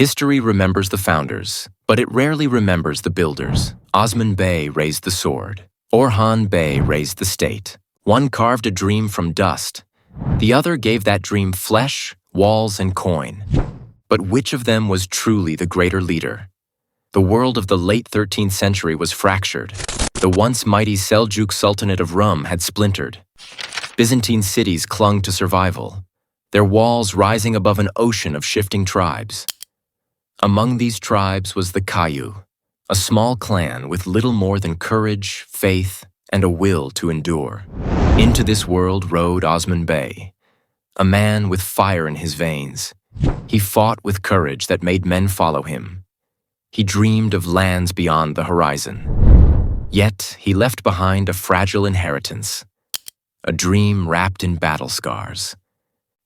History remembers the founders, but it rarely remembers the builders. Osman Bey raised the sword. Orhan Bey raised the state. One carved a dream from dust. The other gave that dream flesh, walls, and coin. But which of them was truly the greater leader? The world of the late 13th century was fractured. The once mighty Seljuk Sultanate of Rum had splintered. Byzantine cities clung to survival, their walls rising above an ocean of shifting tribes. Among these tribes was the 𝐇𝐢𝐬𝐭𝐨𝐫𝐢𝐜𝐚𝐥, a small clan with little more than courage, faith, and a will to endure. Into this world rode Osman Bey, a man with fire in his veins. He fought with courage that made men follow him. He dreamed of lands beyond the horizon. Yet he left behind a fragile inheritance, a dream wrapped in battle scars.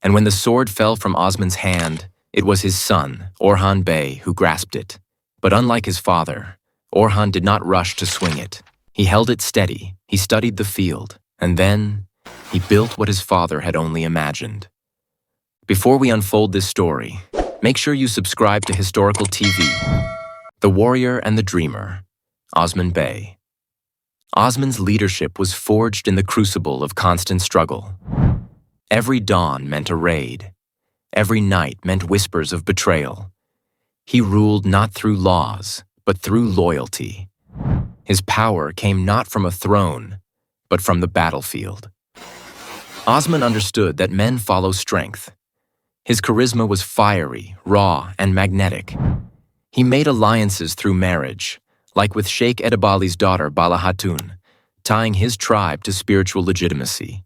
And when the sword fell from Osman's hand, it was his son, Orhan Bey, who grasped it. But unlike his father, Orhan did not rush to swing it. He held it steady, he studied the field, and then he built what his father had only imagined. Before we unfold this story, make sure you subscribe to Historical TV. The Warrior and the Dreamer, Osman Bey. Osman's leadership was forged in the crucible of constant struggle. Every dawn meant a raid. Every night meant whispers of betrayal. He ruled not through laws, but through loyalty. His power came not from a throne, but from the battlefield. Osman understood that men follow strength. His charisma was fiery, raw, and magnetic. He made alliances through marriage, like with Sheikh Edebali's daughter Bala Hatun, tying his tribe to spiritual legitimacy.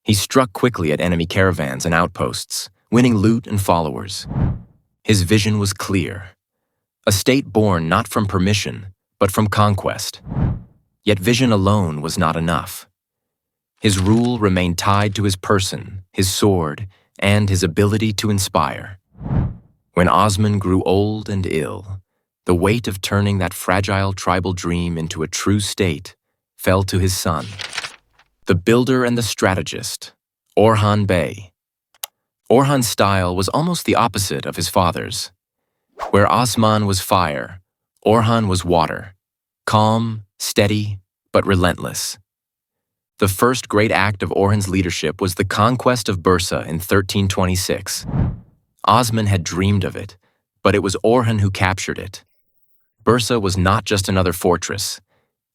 He struck quickly at enemy caravans and outposts, winning loot and followers. His vision was clear, a state born not from permission, but from conquest. Yet vision alone was not enough. His rule remained tied to his person, his sword, and his ability to inspire. When Osman grew old and ill, the weight of turning that fragile tribal dream into a true state fell to his son, the builder and the strategist, Orhan Bey. Orhan's style was almost the opposite of his father's. Where Osman was fire, Orhan was water, calm, steady, but relentless. The first great act of Orhan's leadership was the conquest of Bursa in 1326. Osman had dreamed of it, but it was Orhan who captured it. Bursa was not just another fortress.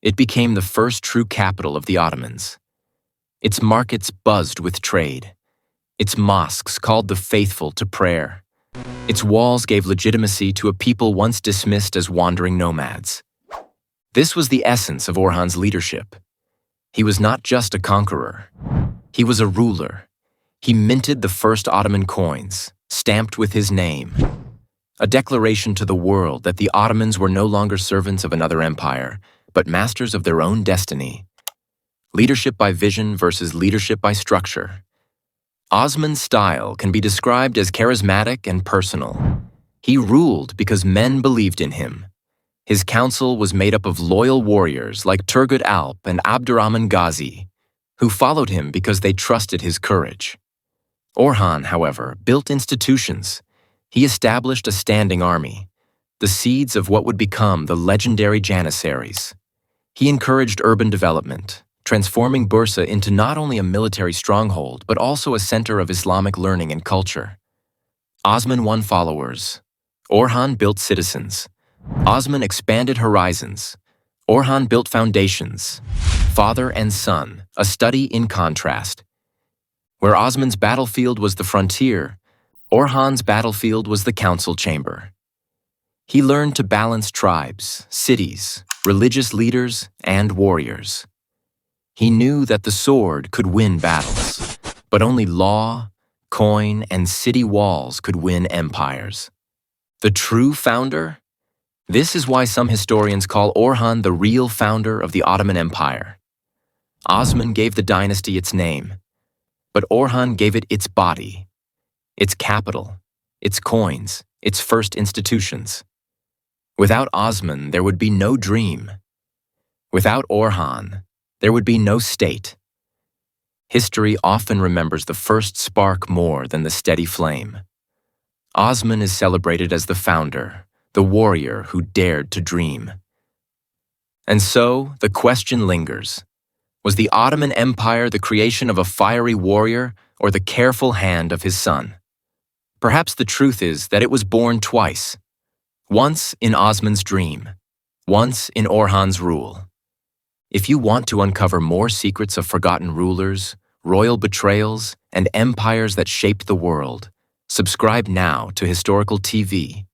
It became the first true capital of the Ottomans. Its markets buzzed with trade. Its mosques called the faithful to prayer. Its walls gave legitimacy to a people once dismissed as wandering nomads. This was the essence of Orhan's leadership. He was not just a conqueror. He was a ruler. He minted the first Ottoman coins, stamped with his name. A declaration to the world that the Ottomans were no longer servants of another empire, but masters of their own destiny. Leadership by vision versus leadership by structure. Osman's style can be described as charismatic and personal. He ruled because men believed in him. His council was made up of loyal warriors like Turgut Alp and Abdurrahman Ghazi, who followed him because they trusted his courage. Orhan, however, built institutions. He established a standing army, the seeds of what would become the legendary Janissaries. He encouraged urban development, transforming Bursa into not only a military stronghold, but also a center of Islamic learning and culture. Osman won followers. Orhan built citizens. Osman expanded horizons. Orhan built foundations. Father and son, a study in contrast. Where Osman's battlefield was the frontier, Orhan's battlefield was the council chamber. He learned to balance tribes, cities, religious leaders, and warriors. He knew that the sword could win battles, but only law, coin, and city walls could win empires. The true founder? This is why some historians call Orhan the real founder of the Ottoman Empire. Osman gave the dynasty its name, but Orhan gave it its body, its capital, its coins, its first institutions. Without Osman, there would be no dream. Without Orhan, there would be no state. History often remembers the first spark more than the steady flame. Osman is celebrated as the founder, the warrior who dared to dream. And so, the question lingers. Was the Ottoman Empire the creation of a fiery warrior or the careful hand of his son? Perhaps the truth is that it was born twice. Once in Osman's dream, once in Orhan's rule. If you want to uncover more secrets of forgotten rulers, royal betrayals, and empires that shaped the world, subscribe now to Historical TV